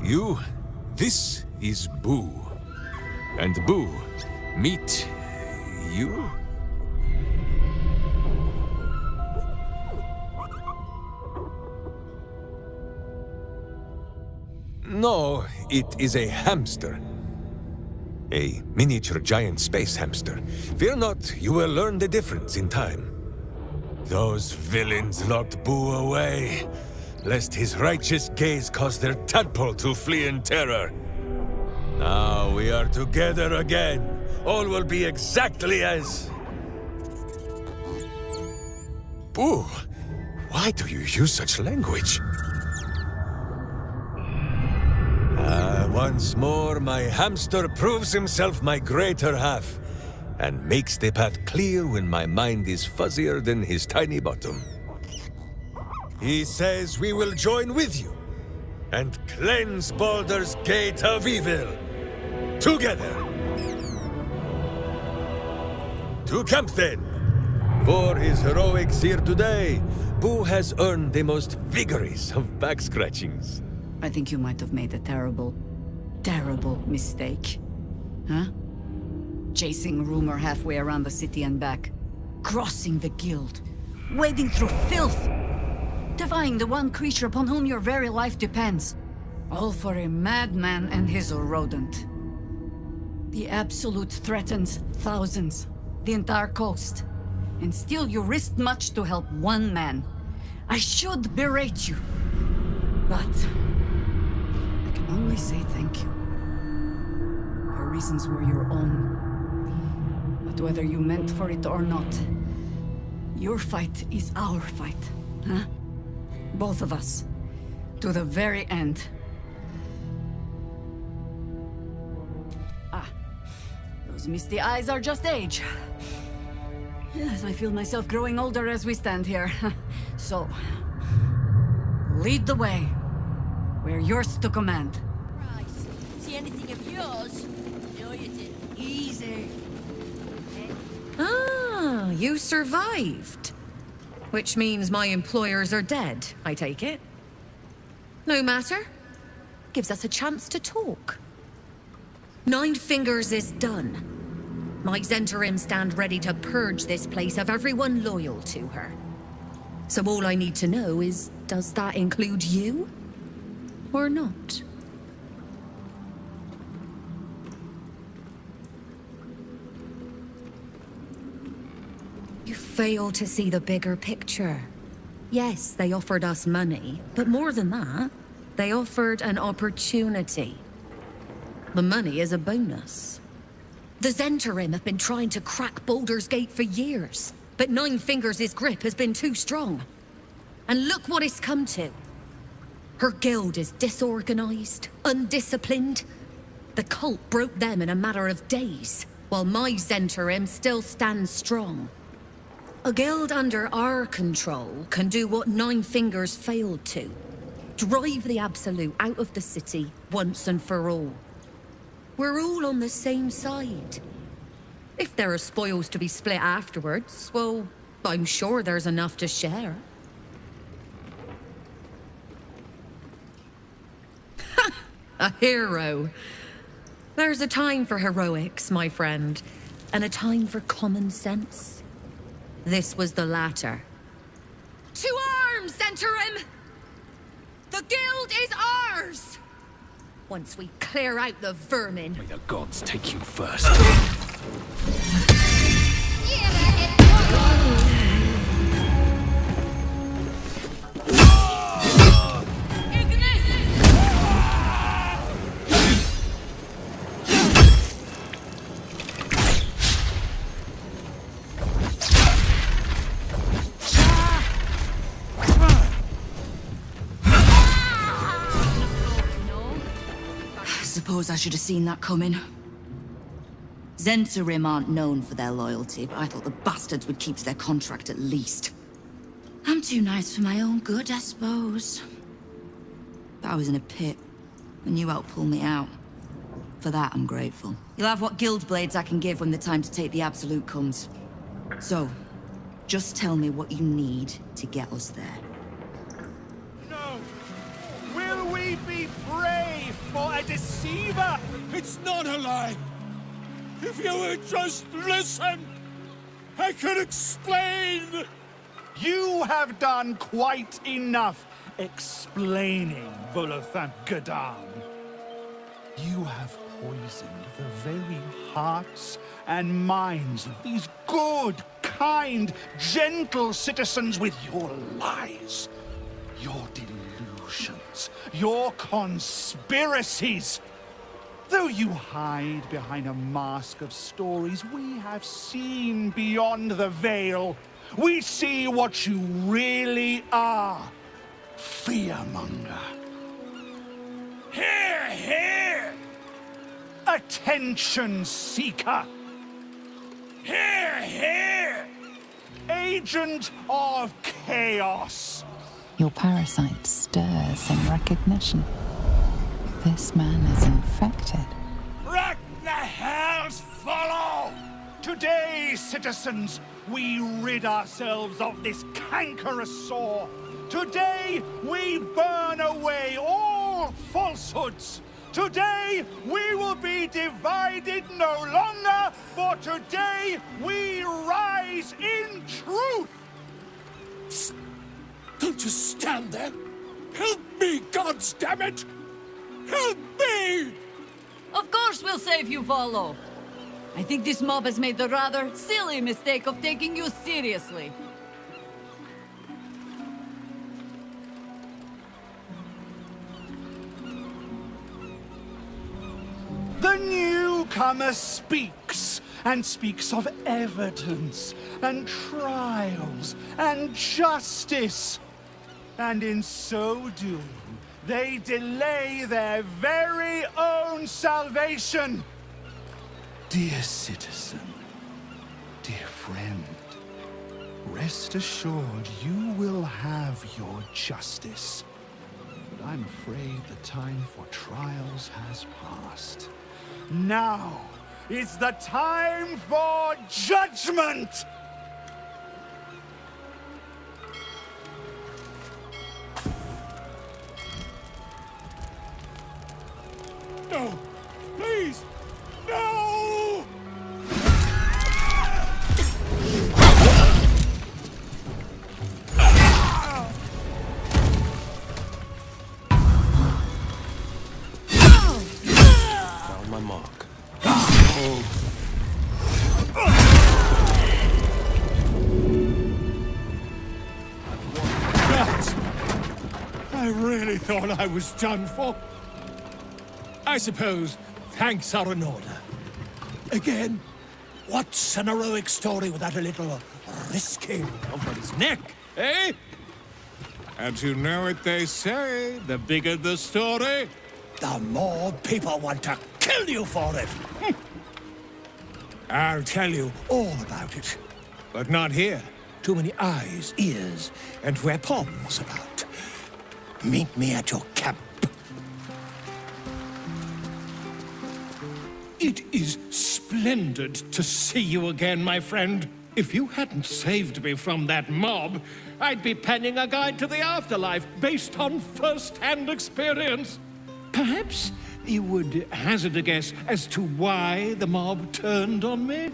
You, this is Boo. And Boo, meet you? No, it is a hamster. A miniature giant space hamster. Fear not, you will learn the difference in time. Those villains locked Boo away, lest his righteous gaze cause their tadpole to flee in terror. Now we are together again. All will be exactly as... Boo, why do you use such language? Once more, my hamster proves himself my greater half, and makes the path clear when my mind is fuzzier than his tiny bottom. He says we will join with you, and cleanse Baldur's gate of evil. Together. To camp then! For his heroics here today, Boo has earned the most vigorous of back scratchings. I think you might have made a terrible mistake. Huh? Chasing rumor halfway around the city and back. Crossing the guild. Wading through filth. Defying the one creature upon whom your very life depends. All for a madman and his rodent. The Absolute threatens thousands. The entire coast. And still you risked much to help one man. I should berate you. But... I can only say thank you. Your reasons were your own. But whether you meant for it or not, your fight is our fight, huh? Both of us. To the very end. Ah. Those misty eyes are just age. Yes, I feel myself growing older as we stand here. So... lead the way. We're yours to command. Christ, see anything of yours? No, you didn't. Easy. Ah, you survived. Which means my employers are dead, I take it. No matter. Gives us a chance to talk. Nine Fingers is done. My Zentarim stand ready to purge this place of everyone loyal to her. So all I need to know is, does that include you? Or not? You fail to see the bigger picture. Yes, they offered us money, but more than that, they offered an opportunity. The money is a bonus. The Zentarim have been trying to crack Baldur's Gate for years, but Nine Fingers' grip has been too strong. And look what it's come to. Her guild is disorganized, undisciplined. The cult broke them in a matter of days, while my Zentarim still stands strong. A guild under our control can do what Nine Fingers failed to. Drive the Absolute out of the city once and for all. We're all on the same side. If there are spoils to be split afterwards, well, I'm sure there's enough to share. A hero. There's a time for heroics, my friend, and a time for common sense. This was the latter. To arms, Zentarim! The guild is ours! Once we clear out the vermin. May the gods take you first. Suppose I should have seen that coming. Zentarim aren't known for their loyalty, but I thought the bastards would keep to their contract at least. I'm too nice for my own good, I suppose. But I was in a pit, and you helped pull me out. For that, I'm grateful. You'll have what guild blades I can give when the time to take the Absolute comes. So, just tell me what you need to get us there. No! Will we be prey for a deceiver. It's not a lie. If you would just listen, I could explain. You have done quite enough explaining, Volothamp Gadam. You have poisoned the very hearts and minds of these good, kind, gentle citizens with your lies, your delusions, your conspiracies. Though you hide behind a mask of stories, we have seen beyond the veil. We see what you really are. Fearmonger. Hear, hear! Attention seeker. Hear, hear! Agent of chaos. Your parasite stirs in recognition. This man is infected. Let the hells follow! Today, citizens, we rid ourselves of this cankerous sore. Today, we burn away all falsehoods. Today, we will be divided no longer, for today, we rise in truth. Psst. Don't just stand there. Help me, goddammit! Help me! Of course we'll save you, Volo. I think this mob has made the rather silly mistake of taking you seriously. The newcomer speaks, and speaks of evidence, and trials, and justice. And in so doing, they delay their very own salvation. Dear citizen, dear friend, rest assured you will have your justice. But I'm afraid the time for trials has passed. Now is the time for judgment! No! Please! No! Found my mark. Gods! I really thought I was done for. I suppose thanks are in order. Again, what's an heroic story without a little risking of one's neck, eh? And you know what they say, the bigger the story, the more people want to kill you for it. I'll tell you all about it, but not here. Too many eyes, ears, and weapons about. Meet me at your camp. It is splendid to see you again, my friend. If you hadn't saved me from that mob, I'd be penning a guide to the afterlife based on first-hand experience. Perhaps you would hazard a guess as to why the mob turned on me?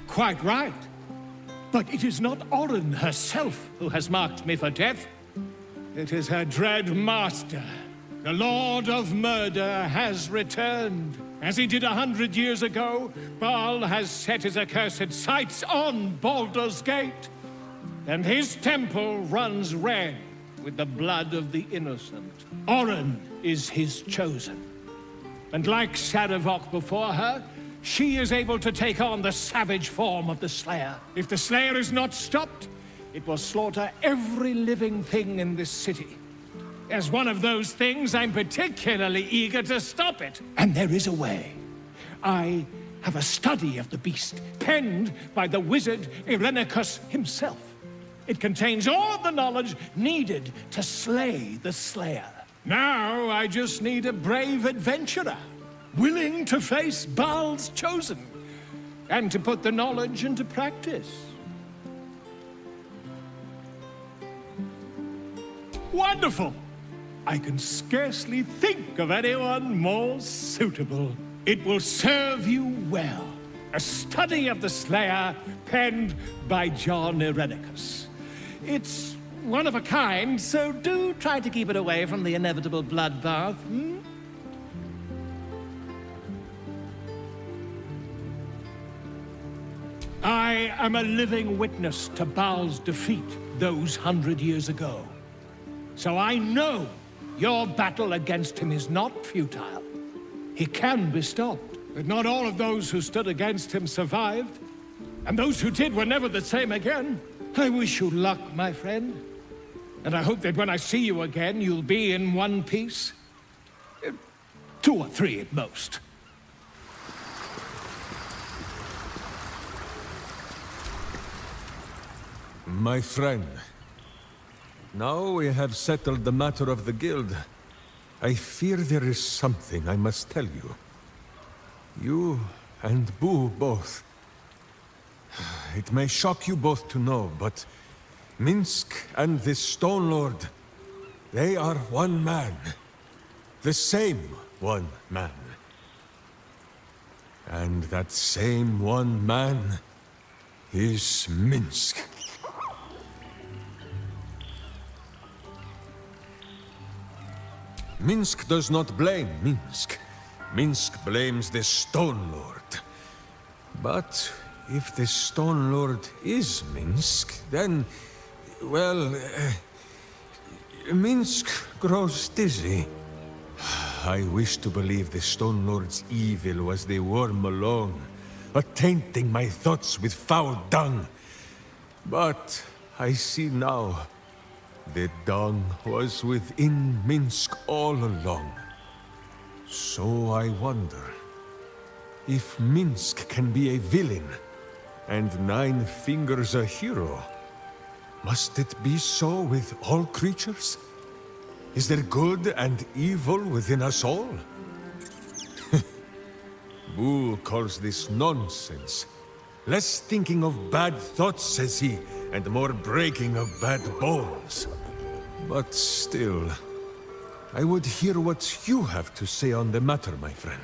Quite right. But it is not Oren herself who has marked me for death. It is her dread master. The Lord of Murder has returned. As he did 100 years ago, Baal has set his accursed sights on Baldur's Gate. And his temple runs red with the blood of the innocent. Oren is his chosen. And like Sarevok before her, she is able to take on the savage form of the Slayer. If the Slayer is not stopped, it will slaughter every living thing in this city. As one of those things, I'm particularly eager to stop it. And there is a way. I have a study of the beast, penned by the wizard Irenicus himself. It contains all the knowledge needed to slay the Slayer. Now I just need a brave adventurer, willing to face Baal's chosen. and to put the knowledge into practice. Wonderful! I can scarcely think of anyone more suitable. It will serve you well. A study of the Slayer, penned by John Irenicus. It's one of a kind, so do try to keep it away from the inevitable bloodbath, hmm? I am a living witness to Baal's defeat those 100 years ago. So I know your battle against him is not futile. He can be stopped, but not all of those who stood against him survived. And those who did were never the same again. I wish you luck, my friend. And I hope that when I see you again, you'll be in one piece. 2 or 3 at most. My friend, now we have settled the matter of the guild. I fear there is something I must tell you. You and Boo both. It may shock you both to know, but Minsk and this Stone Lord, they are one man. The same one man. And that same one man is Minsk. Minsk does not blame Minsk. Minsk blames the Stone Lord. But if the Stone Lord is Minsk, then, well, Minsk grows dizzy. I wish to believe the Stone Lord's evil was the worm alone, tainting my thoughts with foul dung. But I see now, the dung was within Minsk all along. So I wonder, if Minsk can be a villain, and Nine Fingers a hero, must it be so with all creatures? Is there good and evil within us all? Boo calls this nonsense. Less thinking of bad thoughts, says he, and more breaking of bad bones. But still, I would hear what you have to say on the matter, my friend.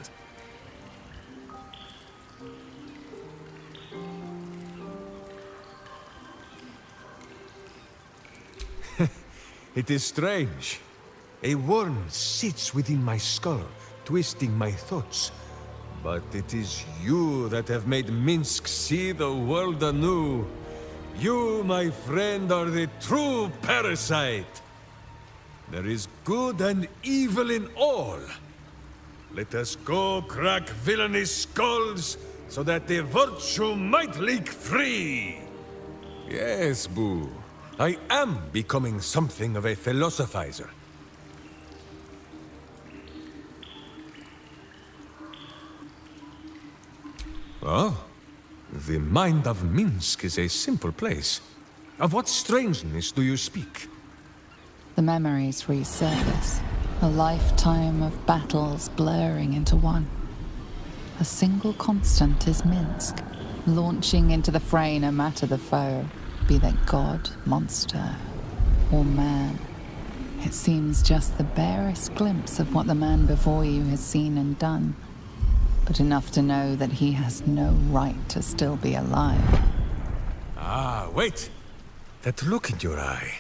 It is strange. A worm sits within my skull, twisting my thoughts. But it is you that have made Minsk see the world anew. You, my friend, are the true parasite. There is good and evil in all. Let us go crack villainous skulls, so that the virtue might leak free. Yes, Boo. I am becoming something of a philosophizer. Oh, the mind of Minsk is a simple place. Of what strangeness do you speak? The memories resurface, a lifetime of battles blurring into one. A single constant is Minsk, launching into the fray no matter the foe, be they god, monster, or man. It seems just the barest glimpse of what the man before you has seen and done, but enough to know that he has no right to still be alive. Ah, wait! That look in your eye.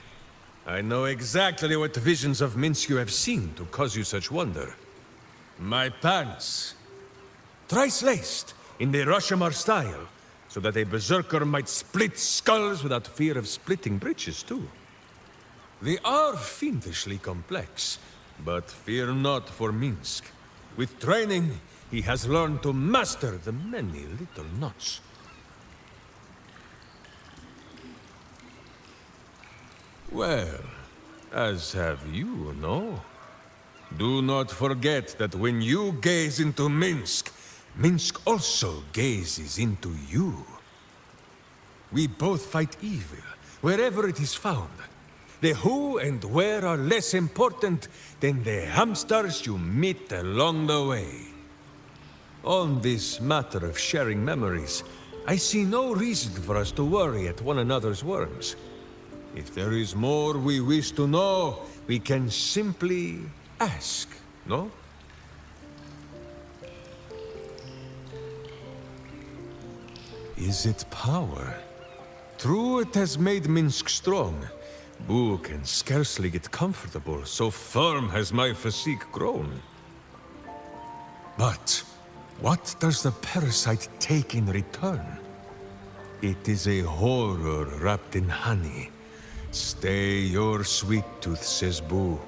I know exactly what visions of Minsk you have seen to cause you such wonder. My pants. Thrice laced, in the Rashomar style, so that a berserker might split skulls without fear of splitting breeches too. They are fiendishly complex, but fear not for Minsk. With training, he has learned to master the many little knots. Well, as have you, no? Do not forget that when you gaze into Minsk, Minsk also gazes into you. We both fight evil, wherever it is found. The who and where are less important than the hamsters you meet along the way. On this matter of sharing memories, I see no reason for us to worry at one another's worms. If there is more we wish to know, we can simply ask, no? Is it power? True, it has made Minsk strong. Boo can scarcely get comfortable, so firm has my physique grown. But what does the parasite take in return? It is a horror wrapped in honey. Stay your sweet tooth, says Boo.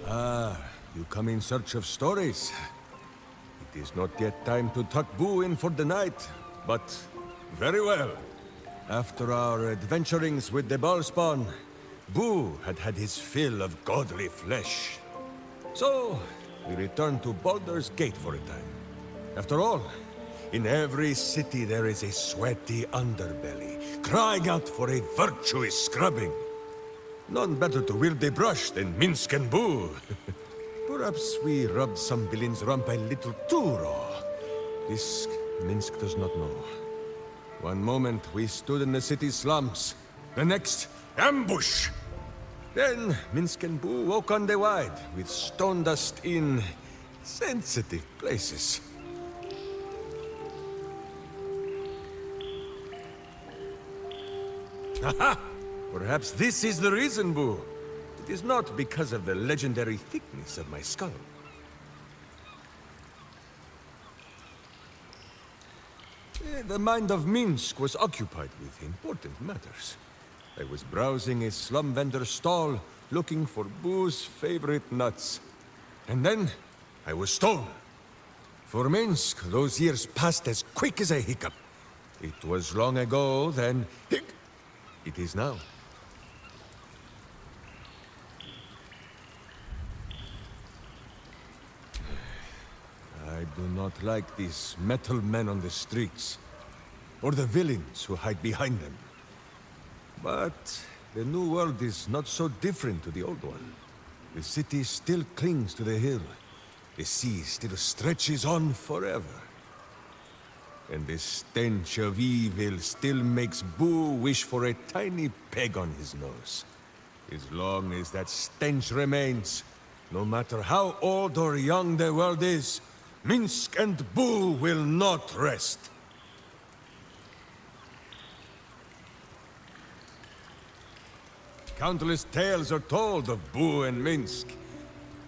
Ah, you come in search of stories. It is not yet time to tuck Boo in for the night, but very well. After our adventurings with the Ballspawn, Boo had had his fill of godly flesh. So, we returned to Baldur's Gate for a time. After all, in every city there is a sweaty underbelly, crying out for a virtuous scrubbing. None better to wield a brush than Minsk and Boo. Perhaps we rubbed some villain's rump a little too raw. This Minsk does not know. One moment we stood in the city slums, the next, ambush! Then Minsk and Boo woke on the wide, with stone dust in sensitive places. Haha! Perhaps this is the reason, Boo. It is not because of the legendary thickness of my skull. The mind of Minsk was occupied with important matters. I was browsing a slum vendor's stall, looking for Boo's favorite nuts. And then, I was stolen. For Minsk, those years passed as quick as a hiccup. It was long ago, then, it is now. I do not like these metal men on the streets, or the villains who hide behind them. But the new world is not so different to the old one. The city still clings to the hill. The sea still stretches on forever. And the stench of evil still makes Boo wish for a tiny peg on his nose. As long as that stench remains, no matter how old or young the world is, Minsk and Boo will not rest. Countless tales are told of Boo and Minsk.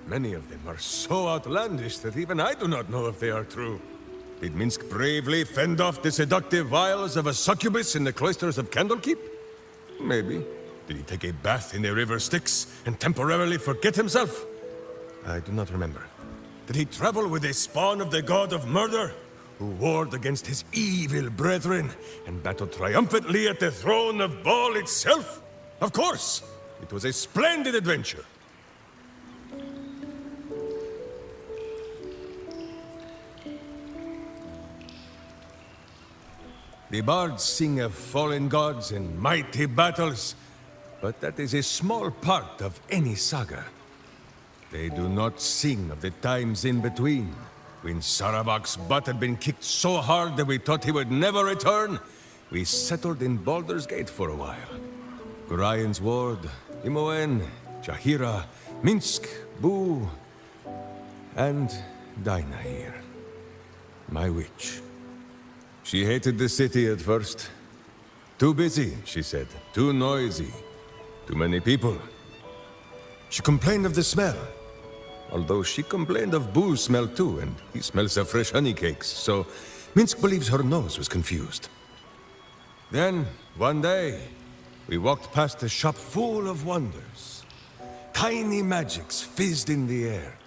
Many of them are so outlandish that even I do not know if they are true. Did Minsk bravely fend off the seductive vials of a succubus in the cloisters of Candlekeep? Maybe. Did he take a bath in the river Styx and temporarily forget himself? I do not remember. Did he travel with a spawn of the god of murder, who warred against his evil brethren and battled triumphantly at the throne of Baal itself? Of course! It was a splendid adventure. The bards sing of fallen gods and mighty battles, but that is a small part of any saga. They do not sing of the times in between, when Sarabak's butt had been kicked so hard that we thought he would never return. We settled in Baldur's Gate for a while. Gorian's Ward, Imoen, Jahira, Minsk, Boo, and Dinah here. My witch. She hated the city at first. Too busy, she said. Too noisy. Too many people. She complained of the smell. Although she complained of Boo's smell too, and he smells of fresh honey cakes, so Minsk believes her nose was confused. Then, one day, we walked past a shop full of wonders. Tiny magics fizzed in the air,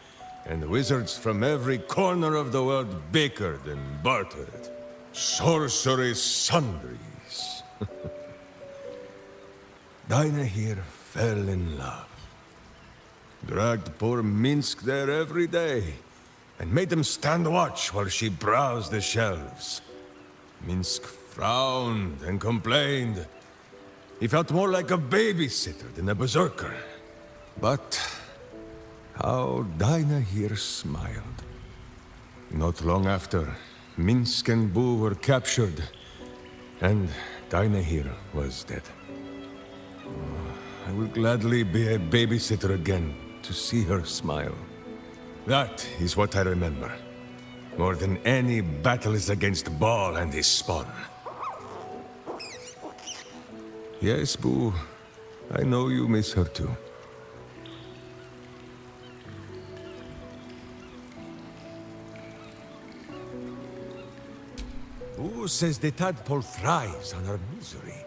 and wizards from every corner of the world bickered and bartered. Sorcery sundries. Dinah here fell in love. Dragged poor Minsk there every day, and made them stand watch while she browsed the shelves. Minsk frowned and complained, He felt more like a babysitter than a berserker. But how Dinah here smiled. Not long after, Minsk and Boo were captured, and Dinah here was dead. I will gladly be a babysitter again to see her smile. That is what I remember. More than any battles against Baal and his spawn. Yes, Boo. I know you miss her too. Boo says the tadpole thrives on her misery.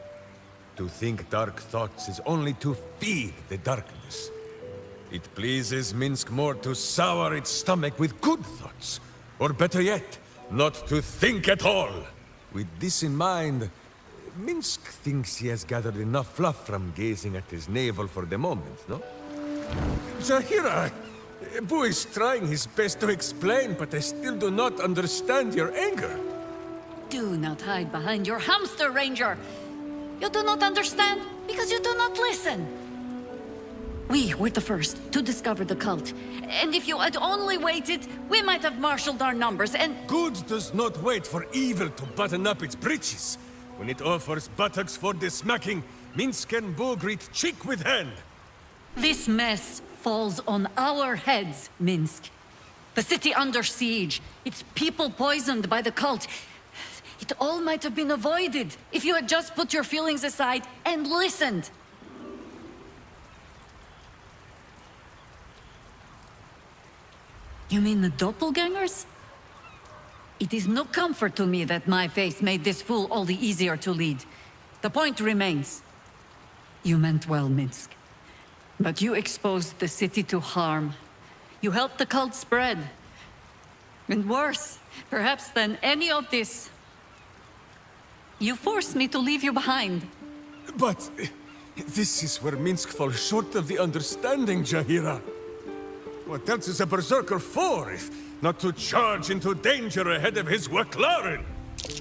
To think dark thoughts is only to feed the darkness. It pleases Minsk more to sour its stomach with good thoughts. Or better yet, not to think at all. With this in mind, Minsk thinks he has gathered enough fluff from gazing at his navel for the moment, no? Zahira! Boo is trying his best to explain, but I still do not understand your anger. Do not hide behind your hamster, Ranger. You do not understand because you do not listen. We were the first to discover the cult. And if you had only waited, we might have marshaled our numbers and... Good does not wait for evil to button up its breeches. When it offers buttocks for the smacking, Minsk and Boo greet cheek with hand. This mess falls on our heads, Minsk. The city under siege, its people poisoned by the cult. It all might have been avoided if you had just put your feelings aside and listened. You mean the doppelgangers? It is no comfort to me that my face made this fool all the easier to lead. The point remains. You meant well, Minsk. But you exposed the city to harm. You helped the cult spread. And worse, perhaps than any of this, you forced me to leave you behind. But this is where Minsk falls short of the understanding, Zahira. What else is a berserker for, if not to charge into danger ahead of his Waclaren?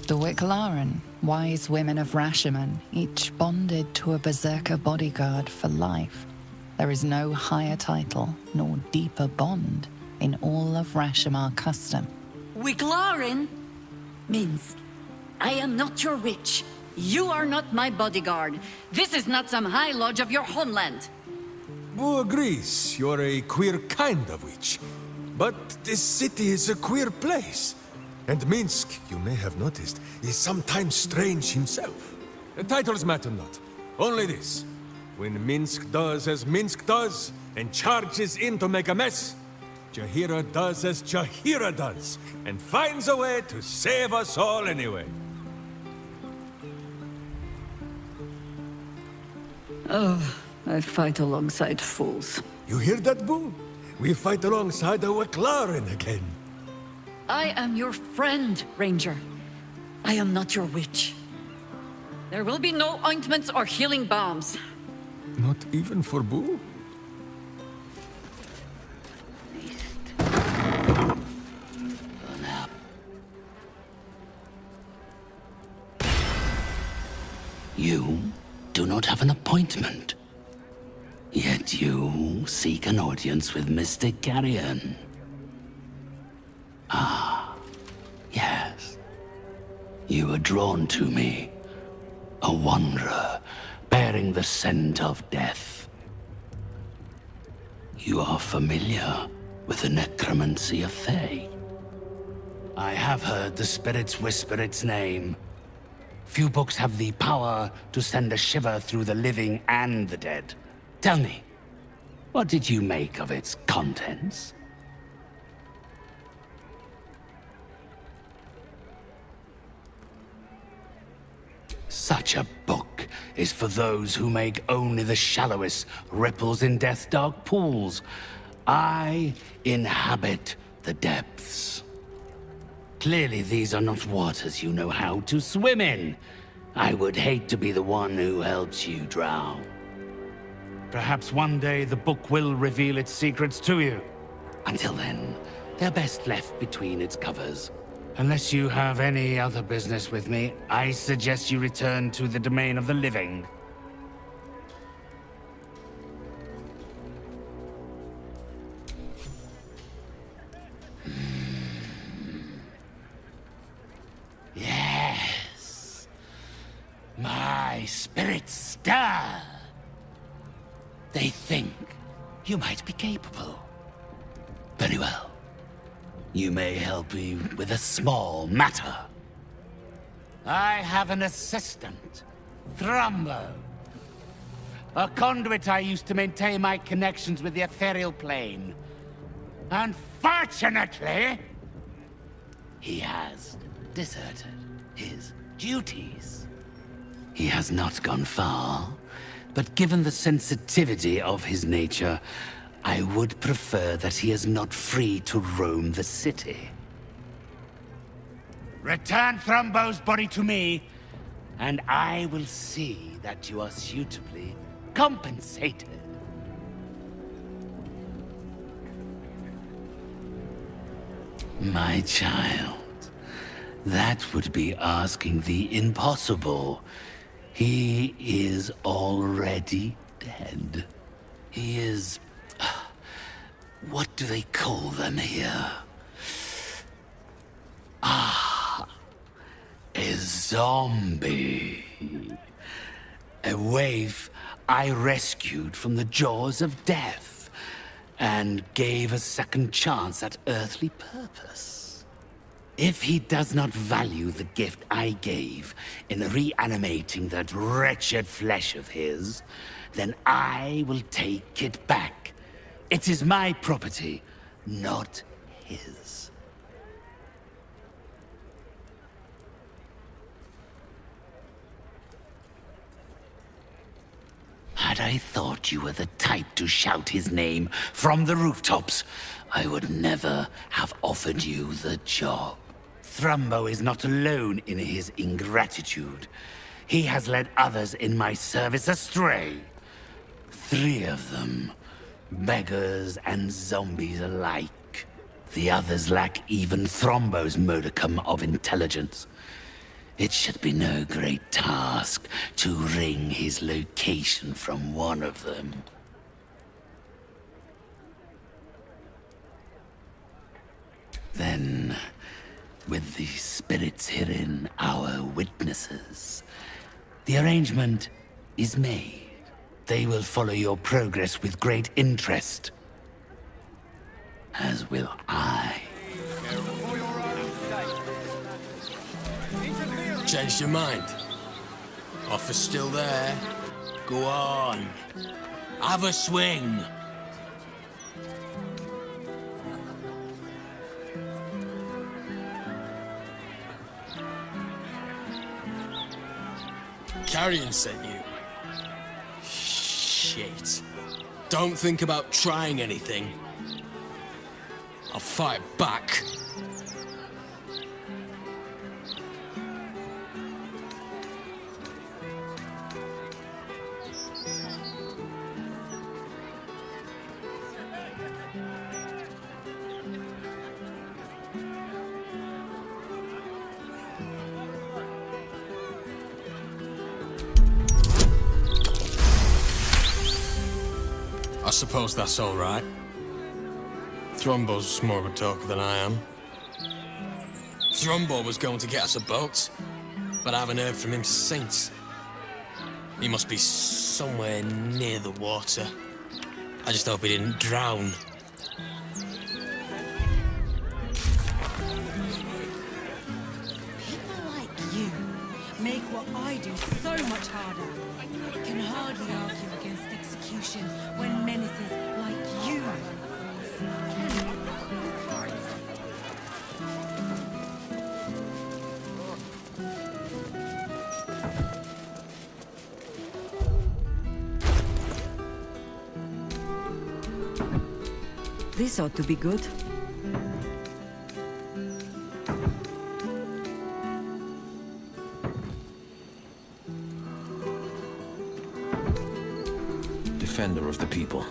The Waclaren, wise women of Rashomon, each bonded to a berserker bodyguard for life. There is no higher title nor deeper bond in all of Rashomon custom. Waclaren? Minsk, I am not your witch. You are not my bodyguard. This is not some high lodge of your homeland. Boo agrees you're a queer kind of witch. But this city is a queer place. And Minsk, you may have noticed, is sometimes strange himself. The titles matter not. Only this. When Minsk does as Minsk does, and charges in to make a mess, Zahira does as Zahira does, and finds a way to save us all anyway. Oh, I fight alongside fools. You hear that, Boo? We fight alongside a Waclaren again. I am your friend, Ranger. I am not your witch. There will be no ointments or healing balms. Not even for Boo? You do not have an appointment. Yet you seek an audience with Mr. Carrion. Ah, yes. You are drawn to me, a wanderer bearing the scent of death. You are familiar with the necromancy of Fae. I have heard the spirits whisper its name. Few books have the power to send a shiver through the living and the dead. Tell me, what did you make of its contents? Such a book is for those who make only the shallowest ripples in death's dark pools. I inhabit the depths. Clearly these are not waters you know how to swim in. I would hate to be the one who helps you drown. Perhaps one day the book will reveal its secrets to you. Until then, they're best left between its covers. Unless you have any other business with me, I suggest you return to the domain of the living. spirits stir. They think you might be capable. Very well. You may help me with a small matter. I have an assistant, Thrumbo. A conduit I used to maintain my connections with the ethereal plane. Unfortunately, he has deserted his duties. He has not gone far, but given the sensitivity of his nature, I would prefer that he is not free to roam the city. Return Thrumbo's body to me, and I will see that you are suitably compensated. My child, that would be asking the impossible. He is already dead. He is... what do they call them here? Ah, a zombie. A waif I rescued from the jaws of death and gave a second chance at earthly purpose. If he does not value the gift I gave in reanimating that wretched flesh of his, then I will take it back. It is my property, not his. Had I thought you were the type to shout his name from the rooftops, I would never have offered you the job. Thrumbo is not alone in his ingratitude. He has led others in my service astray. 3 of them, beggars and zombies alike. The others lack even Thrumbo's modicum of intelligence. It should be no great task to wring his location from one of them. Then, with the spirits herein our witnesses, the arrangement is made. They will follow your progress with great interest. As will I. Changed your mind? Offer's still there. Go on. Have a swing. Carrion sent you. Shit. Don't think about trying anything. I'll fight back. I suppose that's all right. Thrumbo's more of a talker than I am. Thrumbo was going to get us a boat, but I haven't heard from him since. He must be somewhere near the water. I just hope he didn't drown. People like you make what I do so much harder. Can hardly argue against execution when menaces like you run free. This ought to be good. Defender of the people.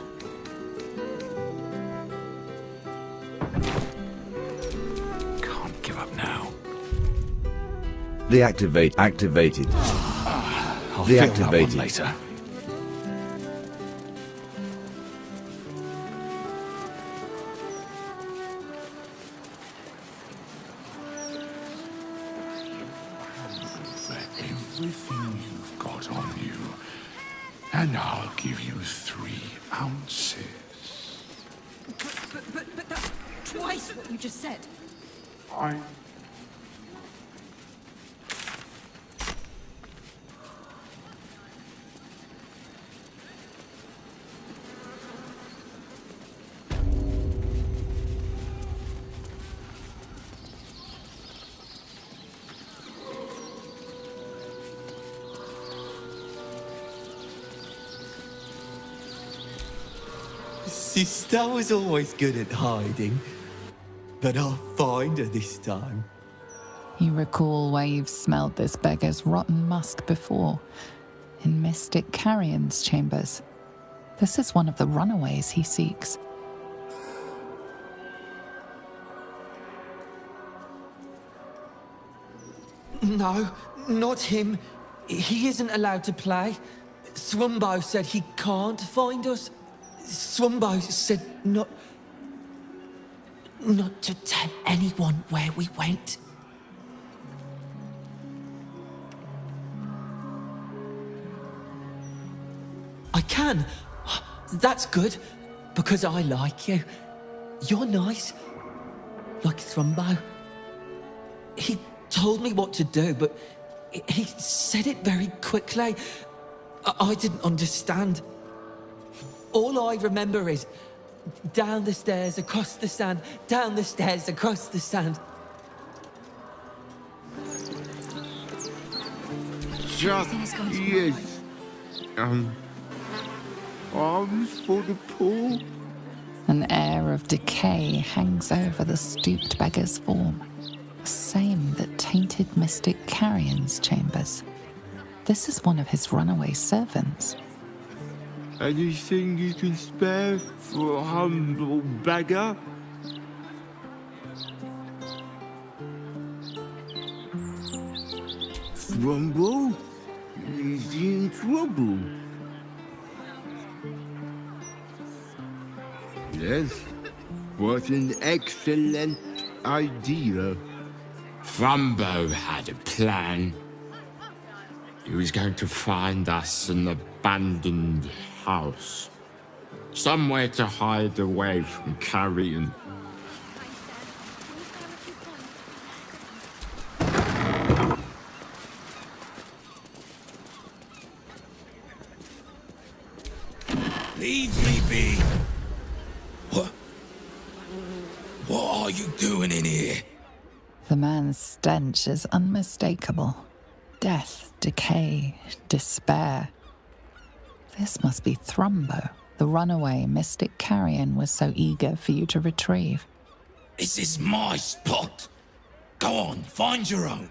Can't give up now. Activated. I'll feel that one Deactivated. later. Everything you've got put on you, and I'll give you 3 ounces. But that's twice what you just said. Sister was always good at hiding, but I'll find her this time. You recall where you've smelled this beggar's rotten musk before, in Mystic Carrion's chambers. This is one of the runaways he seeks. No, not him. He isn't allowed to play. Swumbo said he can't find us. Swumbo said not to tell anyone where we went. I can. That's good, because I like you. You're nice, like Swumbo. He told me what to do, but he said it very quickly. I didn't understand. All I remember is down the stairs, across the sand, down the stairs, across the sand. Just, yes. Arms for the poor. An air of decay hangs over the stooped beggar's form, the same that tainted Mystic Carrion's chambers. This is one of his runaway servants. Anything you can spare for a humble beggar? Rumble? Is he in trouble? Yes, what an excellent idea. Frumbo had a plan. He was going to find us an abandoned house. Somewhere to hide away from Carrion. Leave me be! What are you doing in here? The man's stench is unmistakable. Death, decay, despair. This must be Thrumbo, the runaway Mystic Carrion was so eager for you to retrieve. This is my spot. Go on, find your own.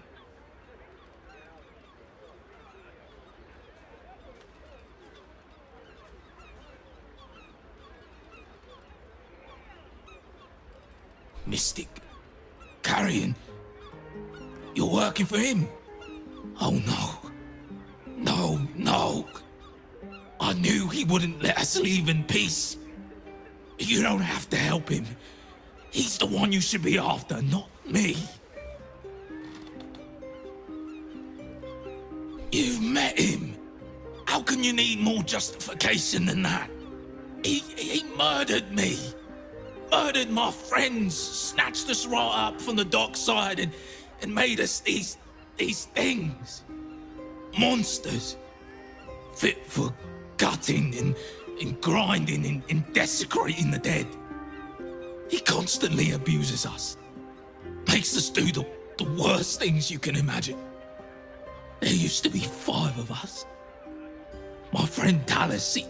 Mystic Carrion? You're working for him? Oh no. No. I knew he wouldn't let us leave in peace. You don't have to help him. He's the one you should be after, not me. You've met him. How can you need more justification than that? He murdered me. Murdered my friends, snatched us right up from the dockside and made us these things. Monsters. Fit for gutting and grinding and desecrating the dead. He constantly abuses us. Makes us do the worst things you can imagine. There used to be 5 of us. My friend Talus, he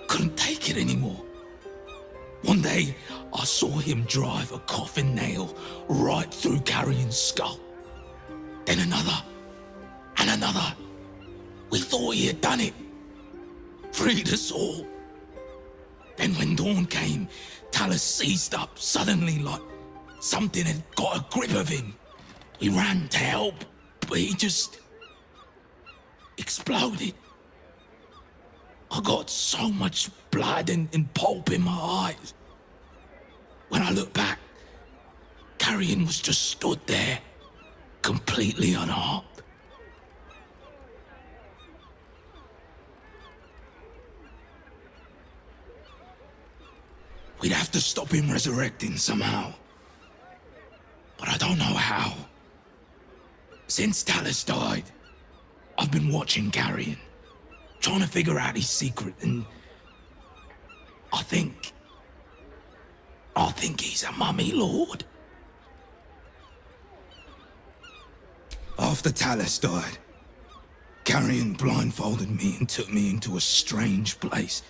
couldn't take it anymore. One day, I saw him drive a coffin nail right through Carrion's skull. Then another, and another. We thought he had done it. Freed us all. Then when dawn came, Talus seized up suddenly like something had got a grip of him. We ran to help, but he just exploded. I got so much blood and pulp in my eyes. When I looked back, Carrion was just stood there, completely unharmed. We'd have to stop him resurrecting somehow. But I don't know how. Since Talus died, I've been watching Carrion, trying to figure out his secret, and I think he's a mummy lord. After Talus died, Carrion blindfolded me and took me into a strange place.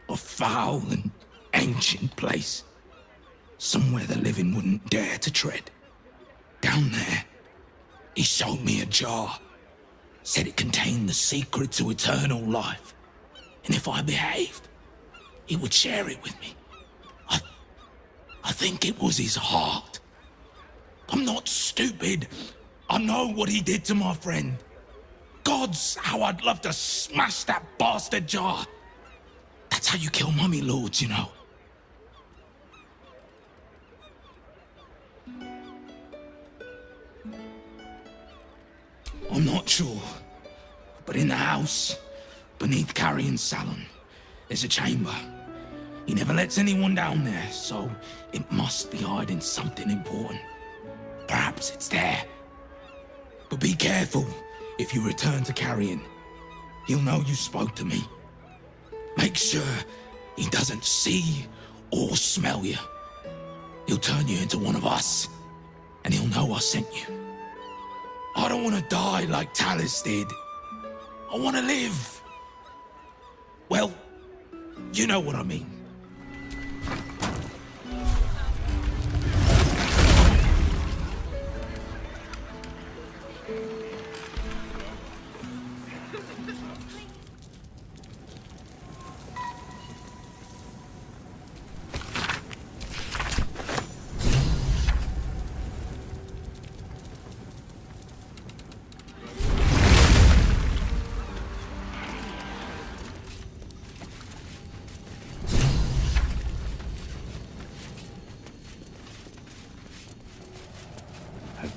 A foul and ancient place. Somewhere the living wouldn't dare to tread. Down there, he showed me a jar. Said it contained the secret to eternal life. And if I behaved, he would share it with me. I think it was his heart. I'm not stupid. I know what he did to my friend. Gods, how I'd love to smash that bastard jar. That's how you kill mummy lords, you know. I'm not sure, but in the house, beneath Carrion's salon, there's a chamber. He never lets anyone down there, so it must be hiding something important. Perhaps it's there. But be careful if you return to Carrion. He'll know you spoke to me. Make sure he doesn't see or smell you. He'll turn you into one of us, and he'll know I sent you. I don't want to die like Talus did. I want to live. Well, you know what I mean.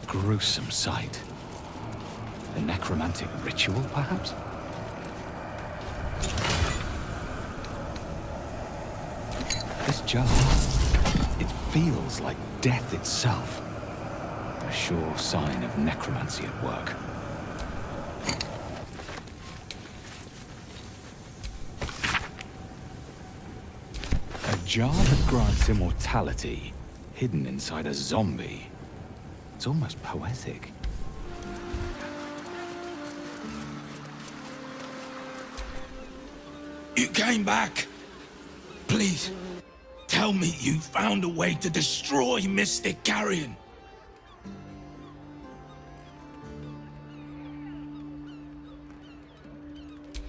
Gruesome sight. A necromantic ritual, perhaps? This jar, it feels like death itself. A sure sign of necromancy at work. A jar that grants immortality, hidden inside a zombie. It's almost poetic. You came back. Please, tell me you found a way to destroy Mystic Carrion.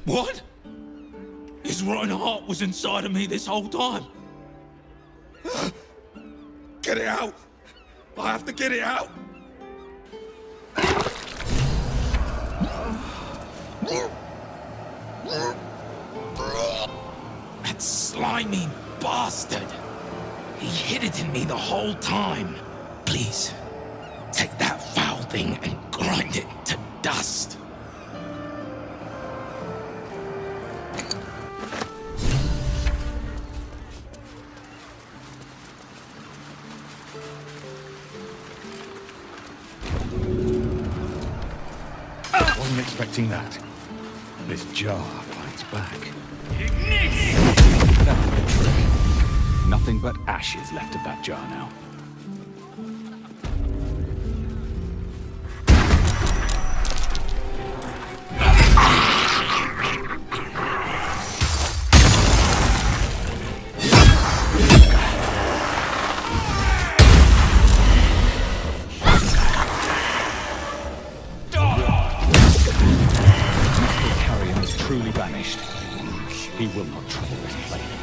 What? His rotten heart was inside of me this whole time. Get it out. I have to get it out. That slimy bastard. He hid it in me the whole time. Please, take that foul thing and grind it to dust. Wasn't expecting that. This jar fights back. That did the trick. Nothing but ashes left of that jar now. He will not trouble this plane again.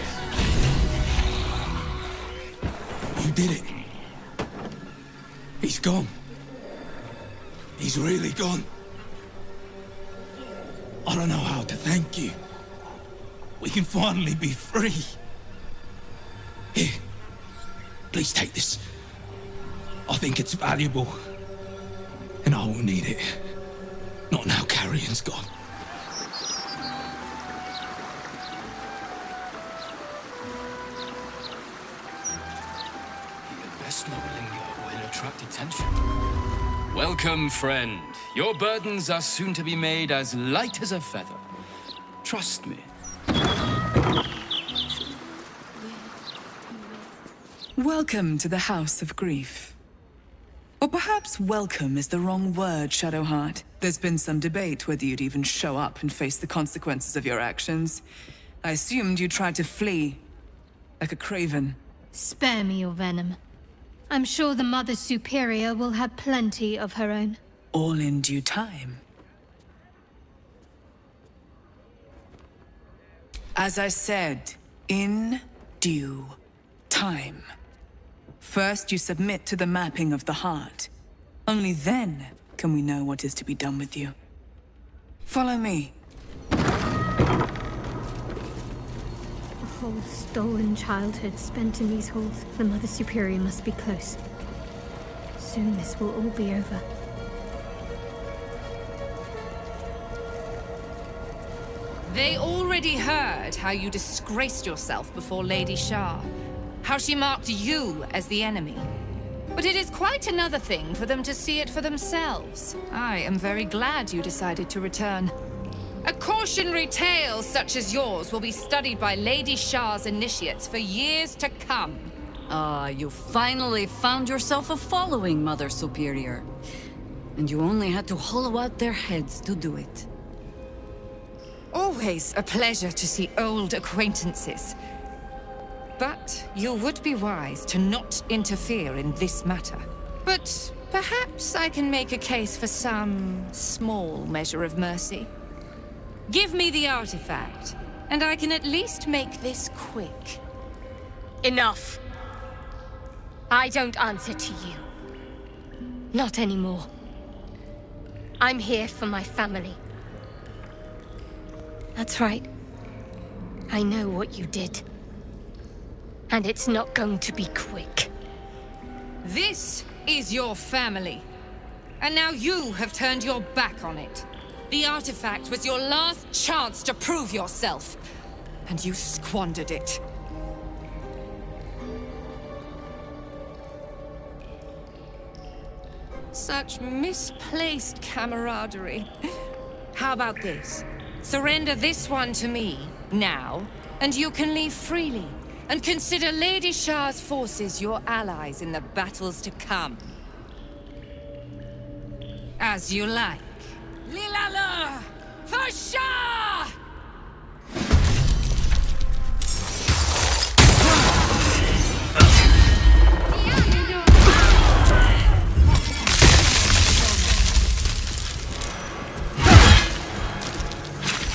You did it. He's gone. He's really gone. I don't know how to thank you. We can finally be free. Here, please take this. I think it's valuable. And I will need it. Not now Carrion's gone. Let's not linger. We'll attract attention. Welcome, friend. Your burdens are soon to be made as light as a feather. Trust me. Welcome to the House of Grief. Or perhaps welcome is the wrong word, Shadowheart. There's been some debate whether you'd even show up and face the consequences of your actions. I assumed you tried to flee, like a craven. Spare me your venom. I'm sure the Mother Superior will have plenty of her own. All in due time. As I said, in due time. First, you submit to the mapping of the heart. Only then can we know what is to be done with you. Follow me. A whole stolen childhood spent in these halls. The Mother Superior must be close. Soon this will all be over. They already heard how you disgraced yourself before Lady Shah. How she marked you as the enemy. But it is quite another thing for them to see it for themselves. I am very glad you decided to return. A cautionary tale such as yours will be studied by Lady Shah's initiates for years to come. You finally found yourself a following, Mother Superior. And you only had to hollow out their heads to do it. Always a pleasure to see old acquaintances. But you would be wise to not interfere in this matter. But perhaps I can make a case for some small measure of mercy. Give me the artifact, and I can at least make this quick. Enough. I don't answer to you. Not anymore. I'm here for my family. That's right. I know what you did. And it's not going to be quick. This is your family. And now you have turned your back on it. The artifact was your last chance to prove yourself. And you squandered it. Such misplaced camaraderie. How about this? Surrender this one to me, now, and you can leave freely. And consider Lady Shah's forces your allies in the battles to come. As you like. Lilala! For Shah!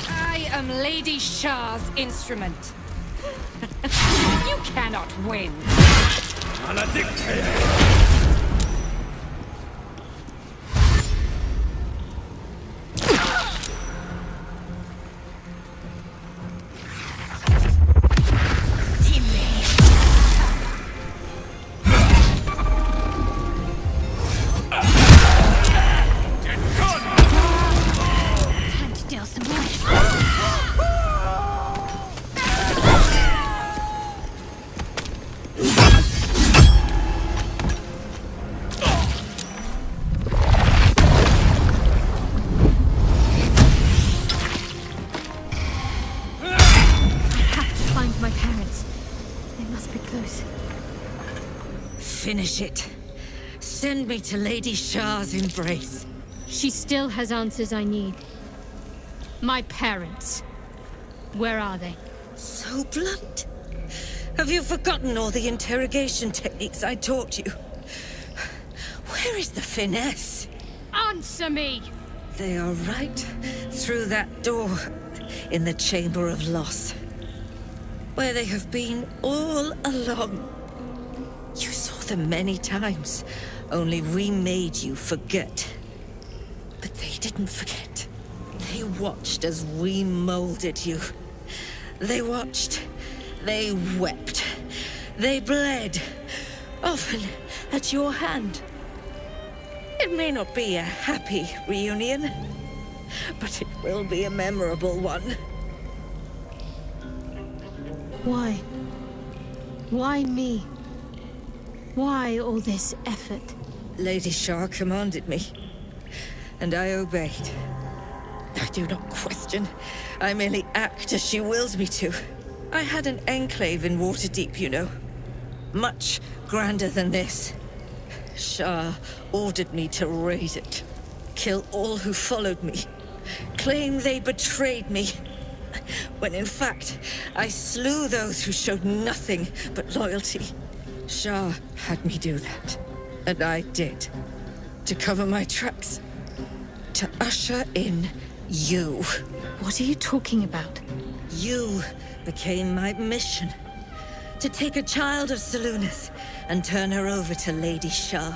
I am Lady Shah's instrument. You cannot win. Time to deal some more. Finish it. Send me to Lady Shah's embrace. She still has answers I need. My parents. Where are they? So blunt. Have you forgotten all the interrogation techniques I taught you? Where is the finesse? Answer me! They are right through that door in the Chamber of Loss. Where they have been all along. You saw them many times, only we made you forget. But they didn't forget. They watched as we molded you. They watched, they wept, they bled, often at your hand. It may not be a happy reunion, but it will be a memorable one. Why? Why me? Why all this effort? Lady Shah commanded me, and I obeyed. I do not question. I merely act as she wills me to. I had an enclave in Waterdeep, you know. Much grander than this. Shah ordered me to raise it. Kill all who followed me. Claim they betrayed me. When in fact, I slew those who showed nothing but loyalty. Shah had me do that. And I did. To cover my tracks. To usher in you. What are you talking about? You became my mission. To take a child of Seluna's and turn her over to Lady Shah.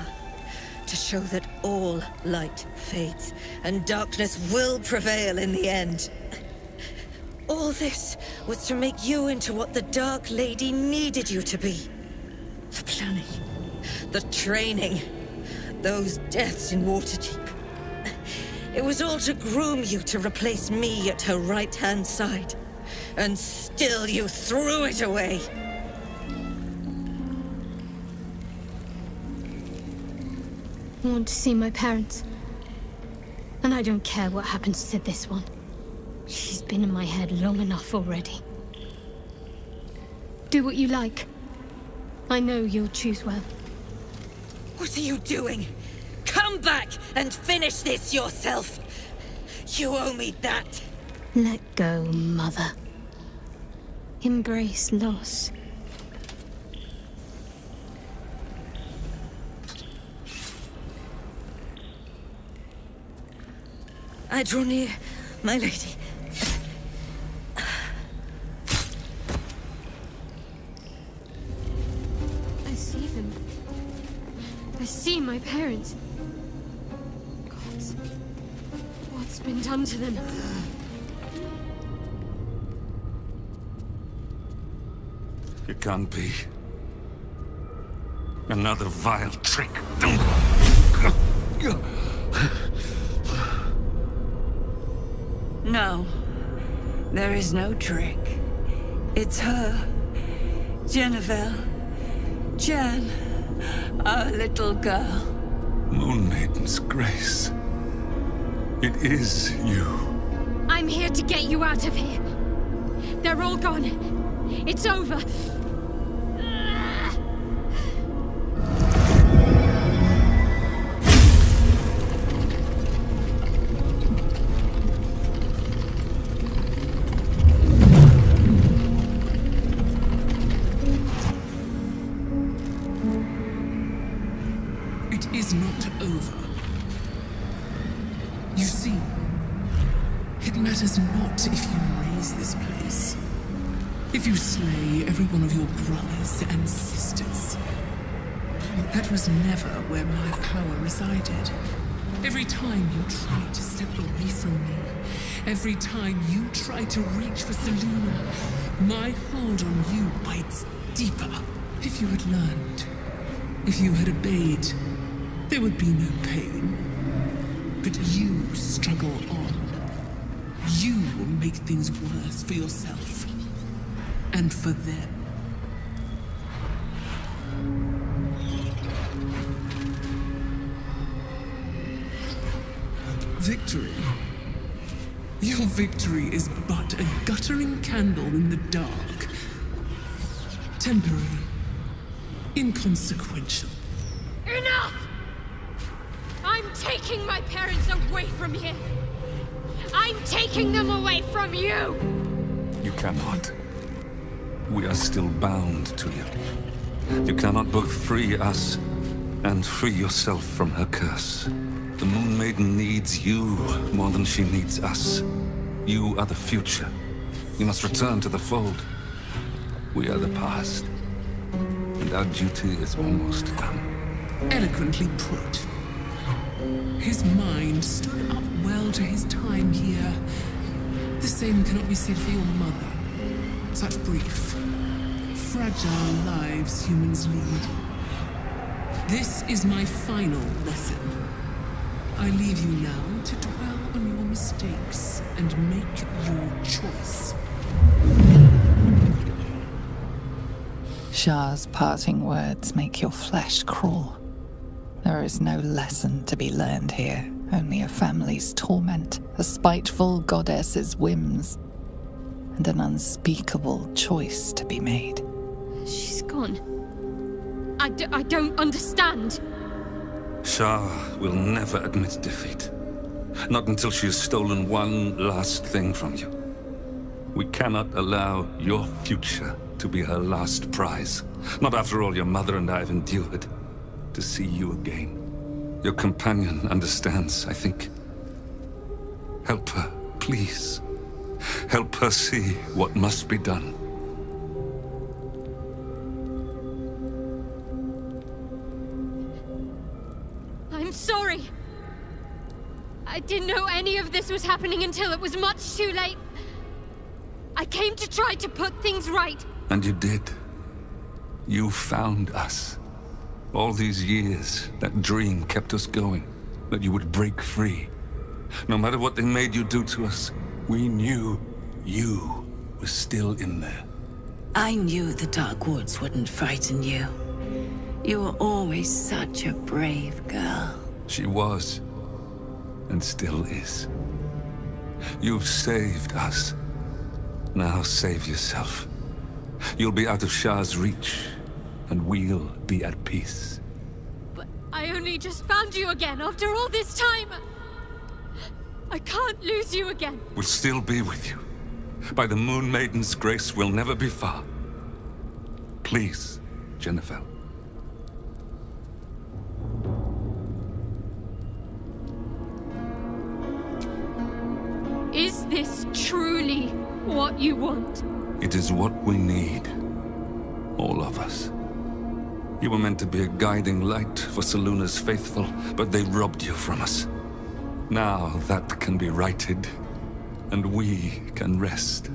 To show that all light fades and darkness will prevail in the end. All this was to make you into what the Dark Lady needed you to be. The planning, the training, those deaths in Waterdeep. It was all to groom you to replace me at her right-hand side. And still you threw it away. I want to see my parents. And I don't care what happens to this one. She's been in my head long enough already. Do what you like. I know you'll choose well. What are you doing? Come back and finish this yourself. You owe me that. Let go, Mother. Embrace loss. I draw near, my lady. I see them. I see my parents. Gods, what's been done to them? It can't be. Another vile trick. No. There is no trick. It's her. Jennifer. Jen. Our little girl. Moon Maiden's grace. It is you. I'm here to get you out of here. They're all gone. It's over. It is not over. You see, it matters not if you raise this place. If you slay every one of your brothers and sisters. That was never where my power resided. Every time you try to step away from me, every time you try to reach for Seluna, my hold on you bites deeper. If you had learned, if you had obeyed, there would be no pain. But you struggle on. You make things worse for yourself. And for them. Victory. Your victory is but a guttering candle in the dark. Temporary. Inconsequential. Enough! I'm taking my parents away from here. I'm taking them away from you! You cannot. We are still bound to you. You cannot both free us and free yourself from her curse. The Moon Maiden needs you more than she needs us. You are the future. You must return to the fold. We are the past. And our duty is almost done. Eloquently put. His mind stood up well to his time here. The same cannot be said for your mother. Such brief, fragile lives humans lead. This is my final lesson. I leave you now to dwell on your mistakes and make your choice. Shah's parting words make your flesh crawl. There is no lesson to be learned here, only a family's torment, a spiteful goddess's whims, and an unspeakable choice to be made. She's gone. I don't understand. Shah will never admit defeat. Not until she has stolen one last thing from you. We cannot allow your future to be her last prize. Not after all your mother and I have endured. To see you again. Your companion understands, I think. Help her, please. Help her see what must be done. I'm sorry. I didn't know any of this was happening until it was much too late. I came to try to put things right. And you did. You found us. All these years, that dream kept us going. That you would break free. No matter what they made you do to us, we knew you were still in there. I knew the Dark Woods wouldn't frighten you. You were always such a brave girl. She was. And still is. You've saved us. Now save yourself. You'll be out of Shah's reach, and we'll be at peace. But I only just found you again after all this time. I can't lose you again. We'll still be with you. By the Moon Maiden's grace, we'll never be far. Please, Jennifer. Is this truly what you want? It is what we need. All of us. You were meant to be a guiding light for Seluna's faithful, but they robbed you from us. Now that can be righted, and we can rest.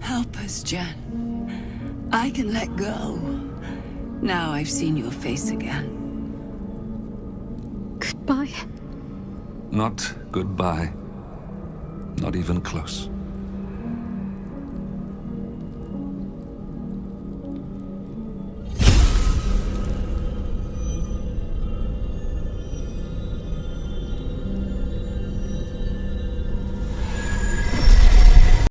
Help us, Jen. I can let go. Now I've seen your face again. Goodbye. Not goodbye. Not even close.